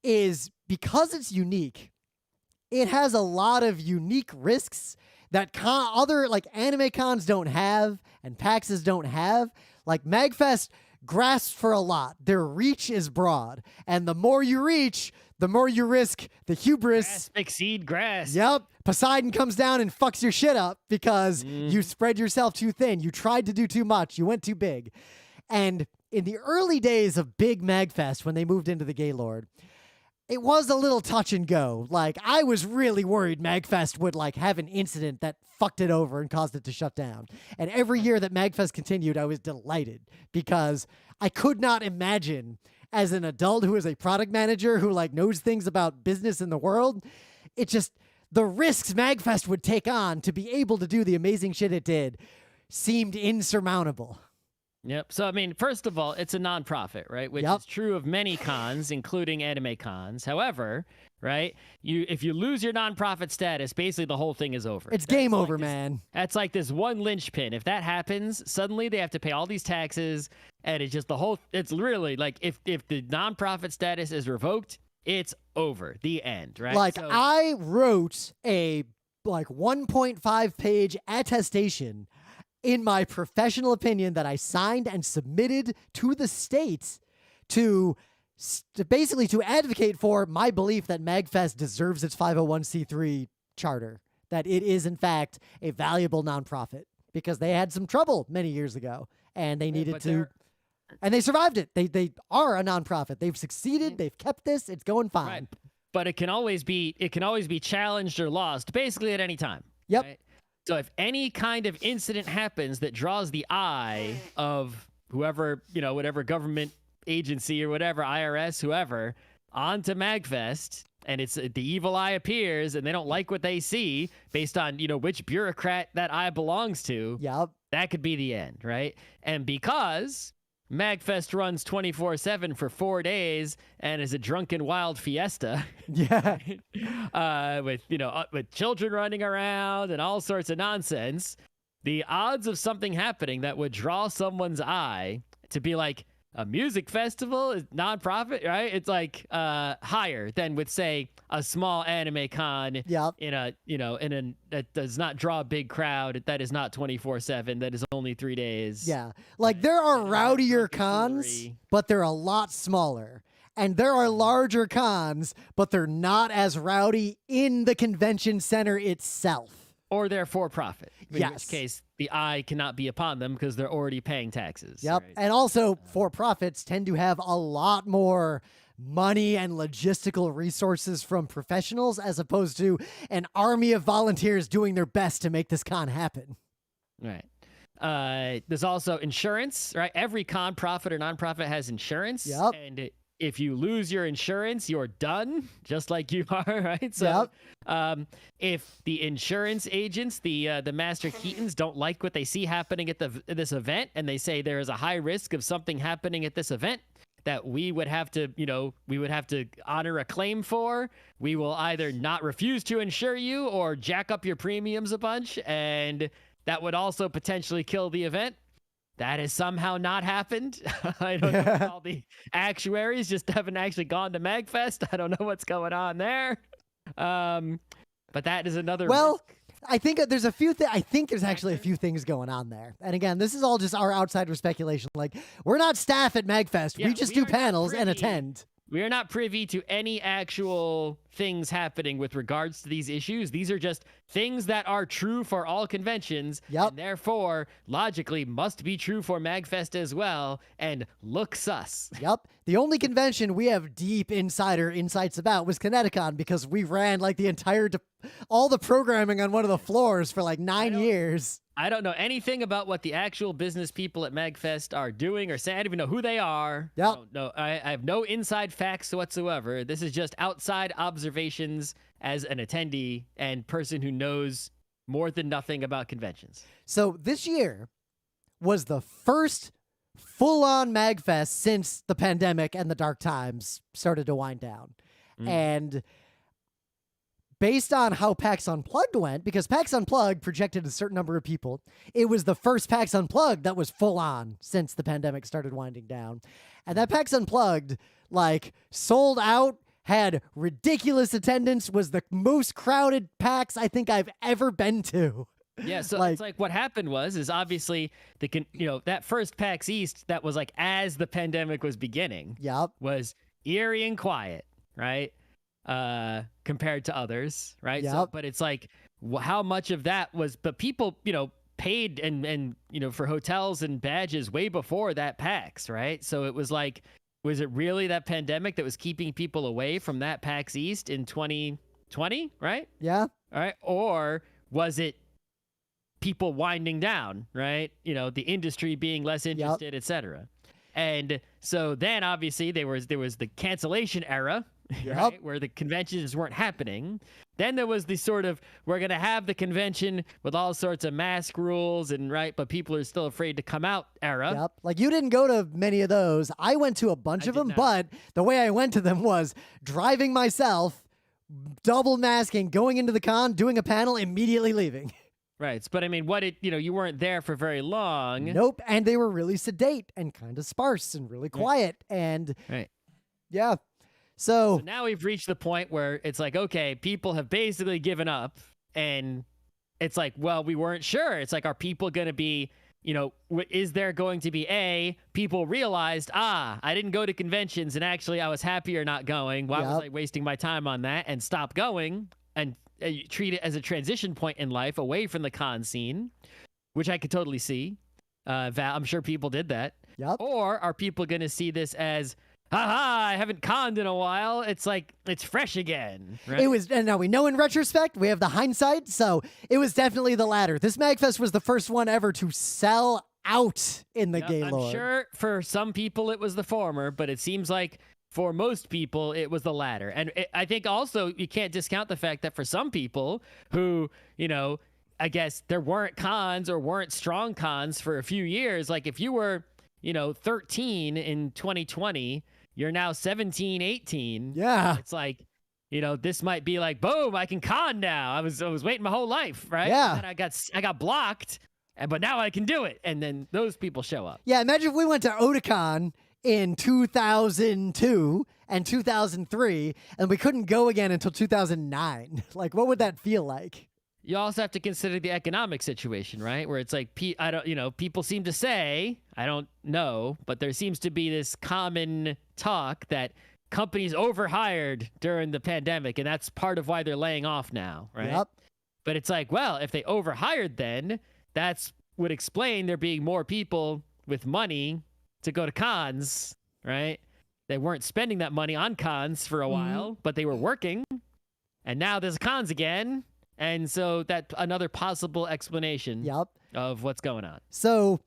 is, because it's unique, it has a lot of unique risks that other like anime cons don't have and PAXs don't have. Like, MAGFest grasps for a lot. Their reach is broad. And the more you reach, the more you risk the hubris. Grasp, exceed, grasp. Yep. Poseidon comes down and fucks your shit up because you spread yourself too thin. You tried to do too much. You went too big. And in the early days of Big MAGFest, when they moved into the Gaylord, it was a little touch and go. Like, I was really worried MAGFest would like have an incident that fucked it over and caused it to shut down. And every year that MAGFest continued, I was delighted because I could not imagine, as an adult who is a product manager who like knows things about business in the world, it just, the risks MAGFest would take on to be able to do the amazing shit it did seemed insurmountable. Yep. So, I mean, first of all, it's a nonprofit, right? Which is true of many cons, including anime cons. However, right, if you lose your nonprofit status, basically the whole thing is over. It's game over, man. That's like this one linchpin. If that happens, suddenly they have to pay all these taxes, and it's just the whole, it's really like if the nonprofit status is revoked, it's over. The end, right? Like, so, I wrote a like 1.5 page attestation in my professional opinion that I signed and submitted to the states to basically to advocate for my belief that MAGFest deserves its 501c3 charter, that it is in fact a valuable nonprofit, because they had some trouble many years ago and they needed to, and they survived it. They are a nonprofit. They've succeeded. They've kept this. It's going fine. Right. But it can always be challenged or lost basically at any time. Yep. Right? So if any kind of incident happens that draws the eye of whoever, whatever government agency or whatever, IRS, whoever, onto MAGFest, and it's the evil eye appears and they don't like what they see based on, which bureaucrat that eye belongs to, that could be the end, right? And because MAGFest runs 24/7 for 4 days and is a drunken wild fiesta. Yeah. With children running around and all sorts of nonsense, the odds of something happening that would draw someone's eye to be like a music festival is nonprofit, right? It's like higher than with, say, a small anime con that does not draw a big crowd, that is not 24/7, that is only 3 days. Yeah. Like, there are rowdier cons, but they're a lot smaller. And there are larger cons, but they're not as rowdy in the convention center itself. Or they're for profit. In which case, the eye cannot be upon them because they're already paying taxes. Yep. Right? And also, for profits tend to have a lot more money and logistical resources from professionals as opposed to an army of volunteers doing their best to make this con happen. Right. There's also insurance, right? Every con, profit or nonprofit, has insurance. Yep. And if you lose your insurance, you're done, just like you are, right? So if the insurance agents, the Master Keatons, don't like what they see happening at this event, and they say there is a high risk of something happening at this event that we would have to honor a claim for, we will either not refuse to insure you or jack up your premiums a bunch, and that would also potentially kill the event. That has somehow not happened. I don't know if all the actuaries just haven't actually gone to MAGFest. I don't know what's going on there. But that is another risk. I think there's a few I think there's actually a few things going on there. And again, this is all just our outsider speculation. Like, we're not staff at MAGFest. Yeah, we just do panels and attend. We are not privy to any actual things happening with regards to these issues. These are just things that are true for all conventions, and therefore, logically, must be true for MAGFest as well, and look sus. Yep. The only convention we have deep insider insights about was Kineticon, because we ran like the entire, all the programming on one of the floors for like 9 years. I don't know anything about what the actual business people at MAGFest are doing or saying. I don't even know who they are. Yep. I have no inside facts whatsoever. This is just outside observations as an attendee and person who knows more than nothing about conventions. So this year was the first full-on MAGFest since the pandemic and the dark times started to wind down. And based on how PAX Unplugged went, because PAX Unplugged projected a certain number of people, it was the first PAX Unplugged that was full on since the pandemic started winding down. And that PAX Unplugged, like, sold out, had ridiculous attendance, was the most crowded PAX I think I've ever been to. Yeah, so it's like what happened is obviously that first PAX East that was like as the pandemic was beginning was eerie and quiet, right? Compared to others, right? Yep. So, but it's like how much of that was, but people, paid and for hotels and badges way before that PAX, right? So it was like was it really that pandemic that was keeping people away from that PAX East in 2020, right? Yeah. All right. Or was it people winding down, right? You know, the industry being less interested, etc. And so then obviously there was the cancellation era, right, where the conventions weren't happening. Then there was the sort of, we're going to have the convention with all sorts of mask rules and but people are still afraid to come out era. Yep. Like, you didn't go to many of those. I went to a bunch of them, but the way I went to them was driving myself, double masking, going into the con, doing a panel, immediately leaving. Right. But I mean, you weren't there for very long. Nope. And they were really sedate and kind of sparse and really quiet. And yeah. So now we've reached the point where it's like, okay, people have basically given up, and it's like, well, we weren't sure. It's like, are people going to be, is there going to be people realized, I didn't go to conventions and actually I was happier not going. Why was I wasting my time on that, and stop going and treat it as a transition point in life away from the con scene, which I could totally see. I'm sure people did that. Yep. Or are people going to see this as, I haven't conned in a while. It's like, it's fresh again. Right? It was, and now we know in retrospect, we have the hindsight, so it was definitely the latter. This MAGFest was the first one ever to sell out in the Gaylord. I'm sure for some people it was the former, but it seems like for most people it was the latter. And I think also you can't discount the fact that for some people who, I guess there weren't cons or weren't strong cons for a few years, like if you were, 13 in 2020, you're now 17, 18. Yeah. It's like, this might be like, boom, I can con now. I was waiting my whole life, right? Yeah. And then I got blocked, but now I can do it. And then those people show up. Yeah, imagine if we went to Otakon in 2002 and 2003, and we couldn't go again until 2009. Like, what would that feel like? You also have to consider the economic situation, right? Where it's like, people seem to say, I don't know, but there seems to be this common talk that companies overhired during the pandemic, and that's part of why they're laying off now, right? Yep. But it's like, well, if they overhired then, that's would explain there being more people with money to go to cons, right? They weren't spending that money on cons for a while, but they were working, and now there's cons again. And so that's another possible explanation of what's going on. So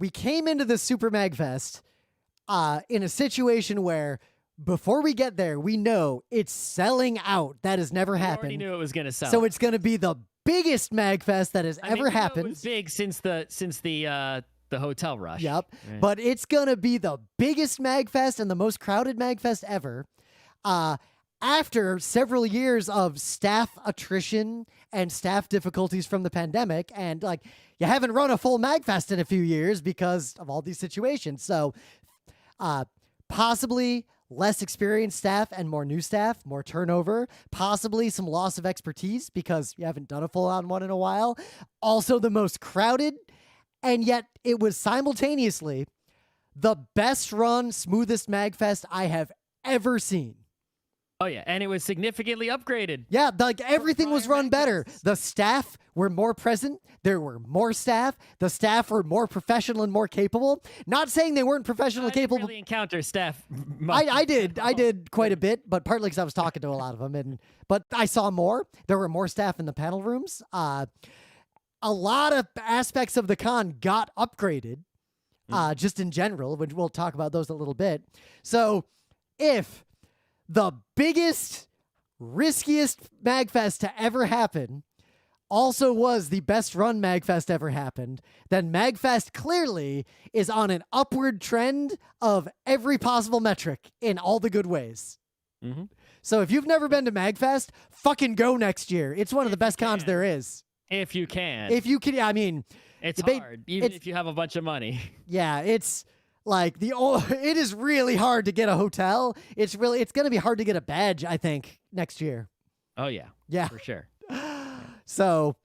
we came into the Super MAGFest in a situation where before we get there, we know it's selling out. That has never happened. We already knew it was going to sell. So it's going to be the biggest MAGFest that has ever happened. It was big since the hotel rush. Yep. Right? But it's going to be the biggest MAGFest and the most crowded MAGFest ever. After several years of staff attrition and staff difficulties from the pandemic, and like, you haven't run a full MAGFest in a few years because of all these situations. So possibly less experienced staff and more new staff, more turnover, possibly some loss of expertise because you haven't done a full-on one in a while. Also the most crowded, and yet it was simultaneously the best run, smoothest MAGFest I have ever seen. Oh, yeah. And it was significantly upgraded. Yeah, like everything was run better. The staff were more present. There were more staff. The staff were more professional and more capable. Not saying they weren't professional and capable. I didn't really encounter staff much. I did quite a bit, but partly because I was talking to a lot of them. But I saw more. There were more staff in the panel rooms. A lot of aspects of the con got upgraded, just in general, which we'll talk about those a little bit. So if the biggest, riskiest MAGFest to ever happen also was the best run MAGFest ever happened, then MAGFest clearly is on an upward trend of every possible metric in all the good ways. Mm-hmm. So if you've never been to MAGFest, fucking go next year. It's one of the best cons there is. If you can. If you can, I mean... It's hard, even if you have a bunch of money. Yeah, it's... Like, it is really hard to get a hotel. It's going to be hard to get a badge, I think, next year. Oh, yeah. Yeah. For sure. So,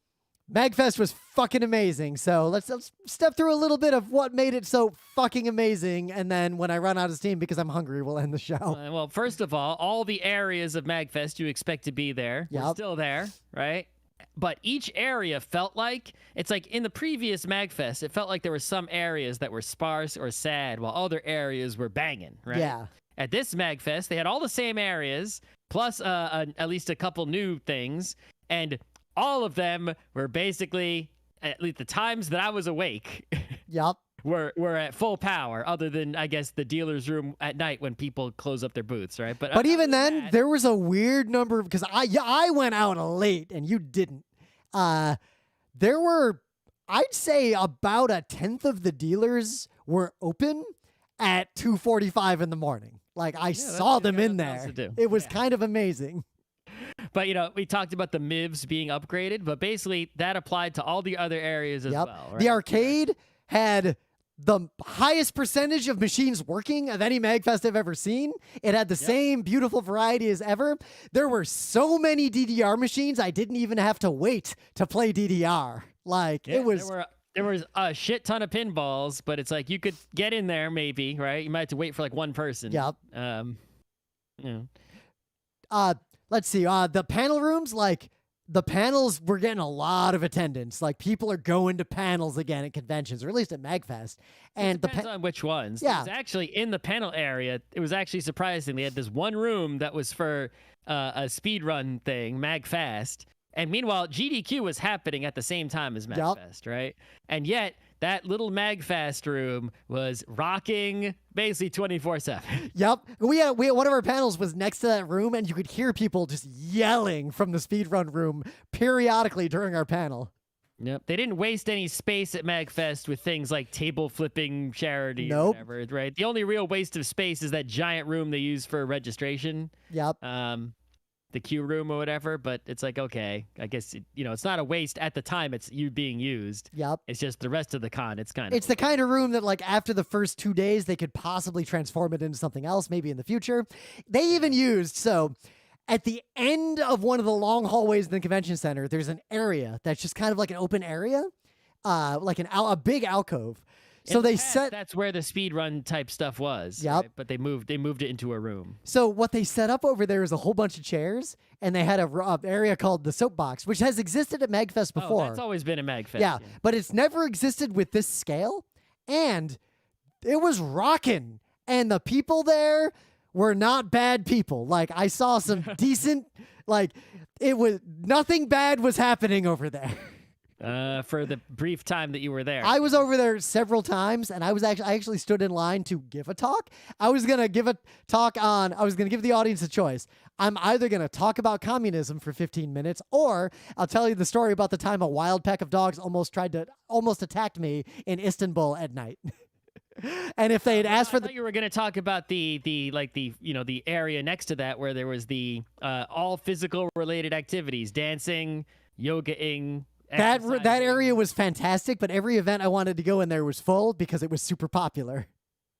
MAGFest was fucking amazing. So, let's step through a little bit of what made it so fucking amazing. And then when I run out of steam because I'm hungry, we'll end the show. Well, first of all the areas of MAGFest you expect to be there were still there, right? but each area felt like, it's like in the previous MAGFest, it felt like there were some areas that were sparse or sad while other areas were banging, right? Yeah. At this MAGFest, they had all the same areas, plus at least a couple new things, and all of them were basically, at least the times that I was awake, Yep. were at full power, other than, I guess, the dealer's room at night when people close up their booths, right? But even then, there was a weird number, because I went out late and you didn't. There were, I'd say, about a tenth of the dealers were open at 2:45 in the morning. Like, I saw them in there. It was kind of amazing. But, we talked about the MIVs being upgraded, but basically that applied to all the other areas as well. Right? The arcade had the highest percentage of machines working of any MAGFest I've ever seen. It had the same beautiful variety as ever. There were so many DDR machines, I didn't even have to wait to play DDR. Like, it was... There was a shit ton of pinballs, but it's like you could get in there maybe, right? You might have to wait for like one person. Yep. Let's see. The panel rooms, like, the panels were getting a lot of attendance. Like, people are going to panels again at conventions, or at least at MAGFest. And it depends on which ones. Yeah. It was actually in the panel area. It was actually surprising. They had this one room that was for a speed run thing, MAGFest. And meanwhile, GDQ was happening at the same time as MAGFest, right? And yet, that little MAGFest room was rocking basically 24/7. Yep. We had one of our panels was next to that room, and you could hear people just yelling from the speedrun room periodically during our panel. Yep. They didn't waste any space at MAGFest with things like table flipping charity or whatever, right? The only real waste of space is that giant room they use for registration. Yep. The queue room or whatever, but it's like, okay, I guess, it's not a waste at the time it's being used. Yep. It's just the rest of the con. It's the kind of room that, like, after the first 2 days, they could possibly transform it into something else, maybe in the future. They even used, so at the end of one of the long hallways in the convention center, there's an area that's just kind of like an open area, like a big alcove. So that's where the speedrun type stuff was. Yep. Right? But they moved it into a room. So what they set up over there is a whole bunch of chairs, and they had a area called the Soapbox, which has existed at MAGFest before. Oh, that's always been a MAGFest. Yeah, but it's never existed with this scale, and it was rocking. And the people there were not bad people. Like, I saw some decent, like, nothing bad was happening over there. For the brief time that you were there. I was over there several times, and I actually stood in line to give a talk. I was going to give the audience a choice. I'm either going to talk about communism for 15 minutes, or I'll tell you the story about the time a wild pack of dogs almost attacked me in Istanbul at night. And if they had asked for I thought you were going to talk about the area next to that where there was the all physical related activities, dancing, yogaing. That area was fantastic, but every event I wanted to go in there was full because it was super popular.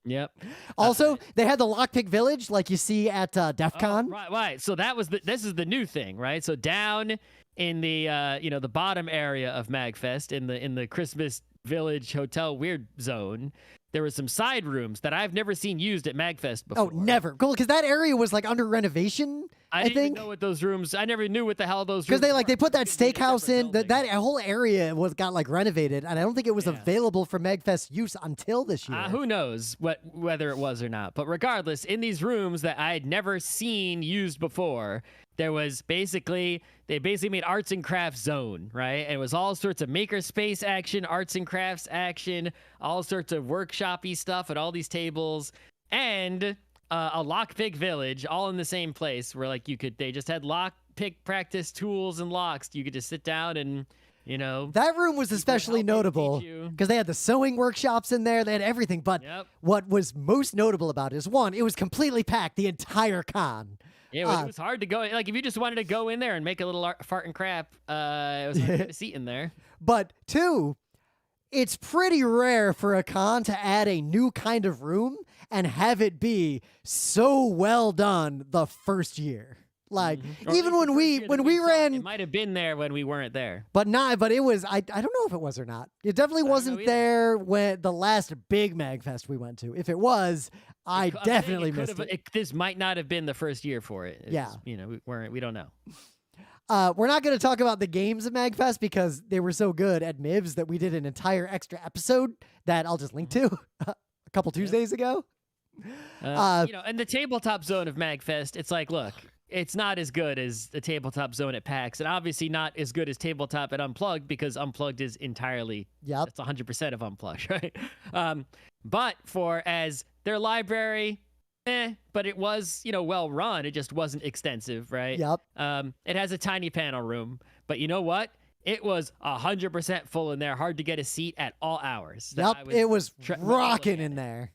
Yep. Also, they had the Lockpick Village like you see at DEF CON. Right. So this is the new thing, right? So down in the the bottom area of MAGFest in the Christmas Village Hotel Weird Zone, there were some side rooms that I've never seen used at MAGFest before. Oh, never. Cool, because that area was like under renovation. I didn't think. Even know what those rooms. I never knew what the hell those rooms. Because they put that steakhouse in. That whole area got like renovated, and I don't think it was available for MAGFest use until this year. Who knows whether it was or not? But regardless, in these rooms that I had never seen used before, there was they made arts and crafts zone, right? And it was all sorts of makerspace action, arts and crafts action, all sorts of workshop-y stuff at all these tables, and a lockpick village all in the same place where they just had lockpick practice tools and locks. You could just sit down and, That room was especially notable because they had the sewing workshops in there. They had everything. But what was most notable about it is, one, it was completely packed the entire con. Yeah, it was hard to go. Like, if you just wanted to go in there and make a little fart and crap, it was hard to get a seat in there. But two, it's pretty rare for a con to add a new kind of room and have it be so well done the first year. Like, even when we ran, it might have been there when we weren't there. But it was, I don't know if it was or not. It definitely wasn't there when the last big MAGFest we went to. If it was, I definitely missed it. This might not have been the first year for it. Yeah. We don't know. We're not going to talk about the games at MAGFest because they were so good at MIVs that we did an entire extra episode that I'll just link to a couple Tuesdays ago. In the tabletop zone of MAGFest, it's like, look, it's not as good as the tabletop zone at PAX, and obviously not as good as tabletop at Unplugged because Unplugged is entirely, it's 100% of Unplugged, right? But for as their library, but it was, well run. It just wasn't extensive, right? Yep. It has a tiny panel room, but you know what? It was 100% full in there. Hard to get a seat at all hours. It was rocking in there.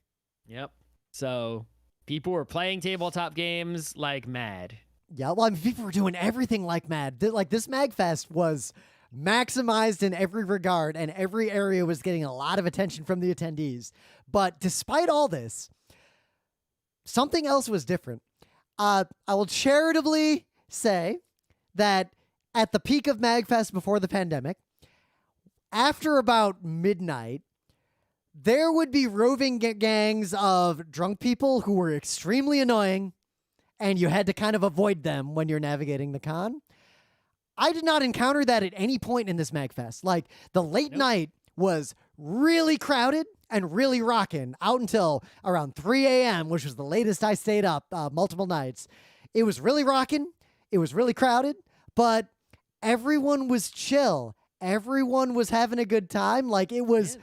Yep. So people were playing tabletop games like mad. Yeah, well, I mean, people were doing everything like mad. Like, this MAGFest was maximized in every regard, and every area was getting a lot of attention from the attendees. But despite all this, something else was different. I will charitably say that at the peak of MAGFest before the pandemic, after about midnight, there would be roving gangs of drunk people who were extremely annoying, and you had to kind of avoid them when you're navigating the con. I did not encounter that at any point in this MAGFest. Like, the late night was really crowded and really rocking out until around 3 a.m., which was the latest I stayed up multiple nights. It was really rocking. It was really crowded, but everyone was chill. Everyone was having a good time. Like, it was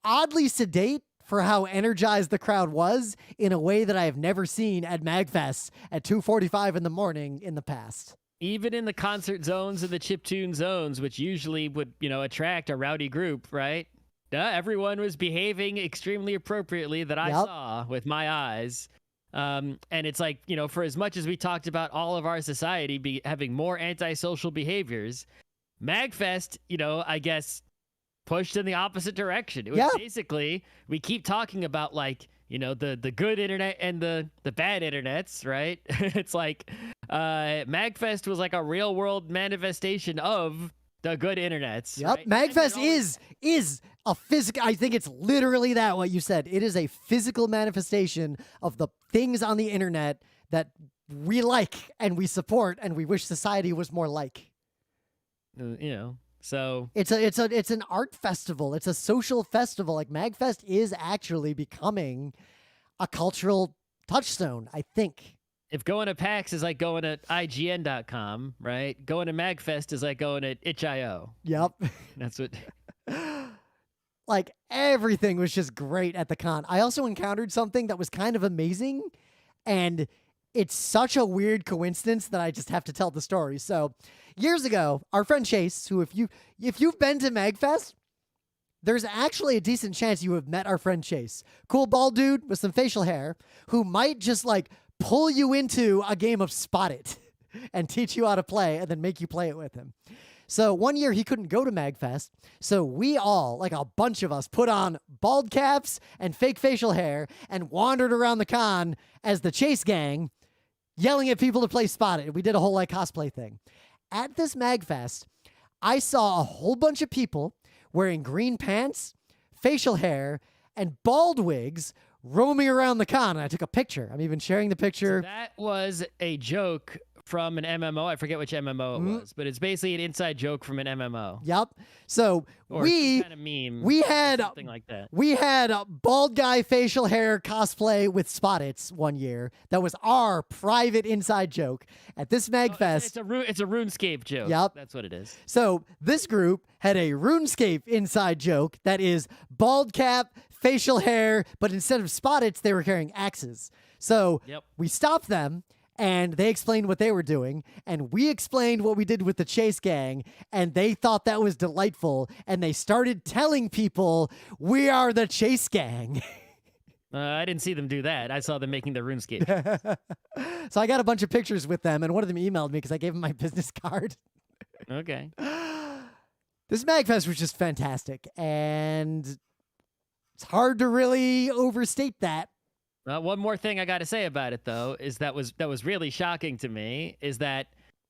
oddly sedate for how energized the crowd was in a way that I have never seen at MAGFest at 2:45 in the morning in the past. Even in the concert zones and the chiptune zones, which usually would, attract a rowdy group, right? Everyone was behaving extremely appropriately that I saw with my eyes. And it's like, for as much as we talked about all of our society having more antisocial behaviors, MAGFest, I guess, pushed in the opposite direction. It was basically, we keep talking about like, the good internet and the bad internets, right? It's like MAGFest was like a real world manifestation of the good internets. Yep. Right? MAGFest is a physical, I think it's literally that, what you said. It is a physical manifestation of the things on the internet that we like and we support and we wish society was more like. So it's an art festival. It's a social festival. Like, MAGFest is actually becoming a cultural touchstone, I think. If going to PAX is like going to IGN.com, right? Going to MAGFest is like going to itch.io. Yep. That's what. Like, everything was just great at the con. I also encountered something that was kind of amazing, and it's such a weird coincidence that I just have to tell the story. So, years ago, our friend Chase, who if you've been to MAGFest, there's actually a decent chance you have met our friend Chase. Cool bald dude with some facial hair who might just like pull you into a game of Spot It and teach you how to play and then make you play it with him. So one year he couldn't go to MAGFest, so we all, like a bunch of us, put on bald caps and fake facial hair and wandered around the con as the Chase gang, yelling at people to play Spot It. We did a whole like cosplay thing. At this MAGFest, I saw a whole bunch of people wearing green pants, facial hair, and bald wigs roaming around the con. And I took a picture. I'm even sharing the picture. So that was a joke from an MMO. I forget which MMO it was, but it's basically an inside joke from an MMO. Yep. So we kind of meme. We had something like that. We had a bald guy facial hair cosplay with Spot It's one year. That was our private inside joke at this MAGFest. It's a RuneScape joke. Yep. That's what it is. So this group had a RuneScape inside joke that is bald cap, facial hair, but instead of Spot It's, they were carrying axes. So we stopped them, and they explained what they were doing, and we explained what we did with the Chase gang, and they thought that was delightful, and they started telling people, we are the Chase gang. I didn't see them do that. I saw them making the RuneScape. So I got a bunch of pictures with them, and one of them emailed me because I gave him my business card. Okay. This MAGFest was just fantastic, and it's hard to really overstate that. One more thing I got to say about it, though, is that was really shocking to me, is that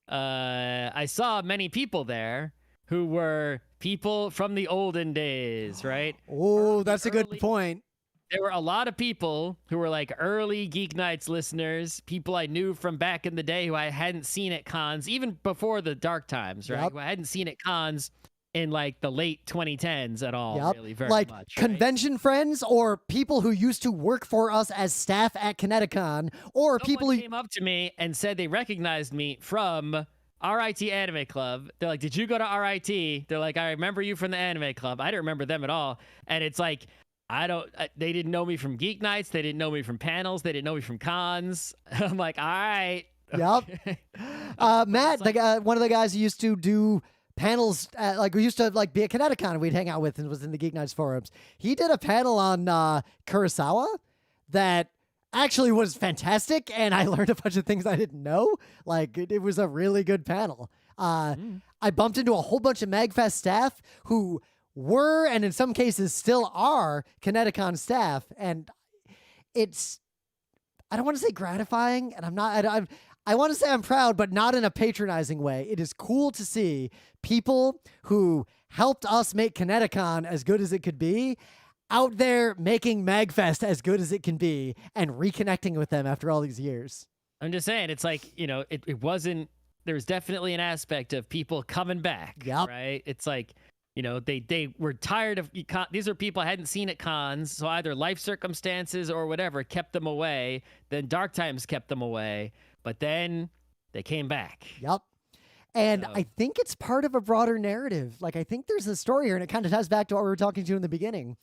I saw many people there who were people from the olden days, right? Oh, that's a good point. there were a lot of people who were like early Geek Nights listeners, people I knew from back in the day who I hadn't seen at cons, even before the dark times, right? Who I hadn't seen at cons in like the late 2010s at all, really, very like much. Convention friends or people who used to work for us as staff at Kineticon, or people who came up to me and said they recognized me from RIT Anime Club. They're like, did you go to RIT? They're like, I remember you from the Anime Club. I didn't remember them at all. And it's like, they didn't know me from Geek Nights. They didn't know me from panels. They didn't know me from cons. I'm like, all right. Yep. Matt, one of the guys who used to do panels, we used to be at Kineticon, we'd hang out with, and was in the Geek Nights forums. He did a panel on Kurosawa that actually was fantastic, and I learned a bunch of things I didn't know. Like, it was a really good panel. I bumped into a whole bunch of MAGFest staff who were, and in some cases still are, Kineticon staff, and it's, I don't want to say gratifying, and I want to say I'm proud, but not in a patronizing way. It is cool to see people who helped us make Kineticon as good as it could be out there making MAGFest as good as it can be and reconnecting with them after all these years. I'm just saying, it's like, it wasn't, there was definitely an aspect of people coming back, right? It's like, they were tired of, these are people I hadn't seen at cons, so either life circumstances or whatever kept them away, then dark times kept them away, but then they came back. Yep. And I think it's part of a broader narrative. Like, I think there's a story here, and it kind of ties back to what we were talking to in the beginning.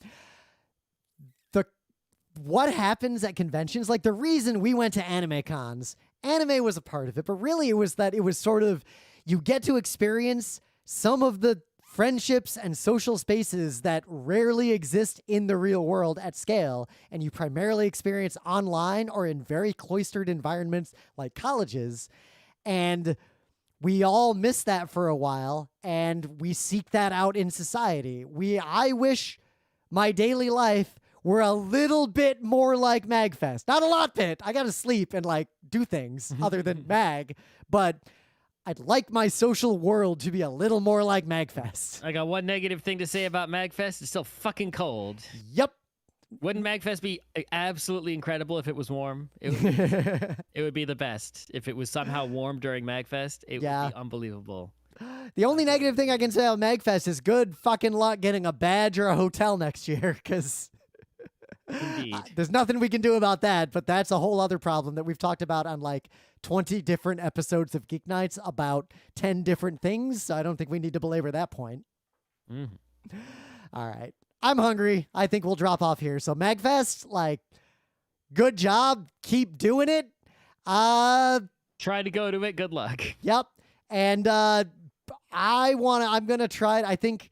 What happens at conventions, like the reason we went to anime cons, anime was a part of it, but really it was that it was sort of, you get to experience some of the friendships and social spaces that rarely exist in the real world at scale, and you primarily experience online or in very cloistered environments like colleges. And we all miss that for a while, and we seek that out in society. I wish my daily life were a little bit more like MAGFest. Not a lot bit. I gotta sleep and do things other than MAG, but I'd like my social world to be a little more like MAGFest. I got one negative thing to say about MAGFest. It's still fucking cold. Yep. Wouldn't MAGFest be absolutely incredible if it was warm? It would be the best. If it was somehow warm during MAGFest, it would be unbelievable. The only negative thing I can say about MAGFest is good fucking luck getting a badge or a hotel next year, because there's nothing we can do about that, but that's a whole other problem that we've talked about on 20 different episodes of Geek Nights about 10 different things, so I don't think we need to belabor that point. All right. I'm hungry. I think we'll drop off here. So MAGFest, good job. Keep doing it. Try to go to it. Good luck. Yep. And I'm going to try it. I think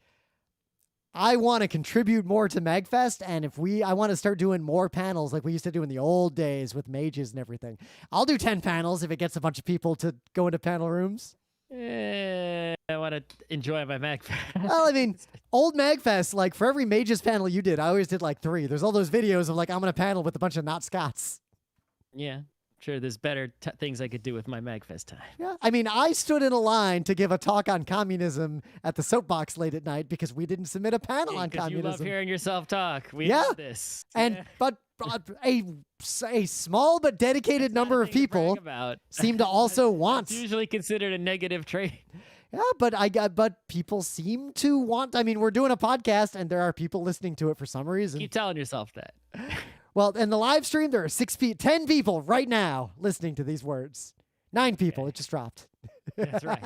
I want to contribute more to MAGFest, and I want to start doing more panels like we used to do in the old days with mages and everything. I'll do 10 panels if it gets a bunch of people to go into panel rooms. I want to enjoy my MAGFest. Well, I mean, old MAGFest, for every mages panel you did, I always did 3. There's all those videos of I'm going to panel with a bunch of not Scots. Yeah. Sure, there's better things I could do with my MAGFest time. Yeah, I mean, I stood in a line to give a talk on communism at the Soapbox late at night because we didn't submit a panel on communism. You love hearing yourself talk. We love this. And but a small but dedicated number of people seem to also want. It's usually considered a negative trait. Yeah, but people seem to want. I mean, we're doing a podcast, and there are people listening to it for some reason. Keep telling yourself that. Well, in the live stream, there are 10 people right now listening to these words. 9 people. It just dropped. That's right.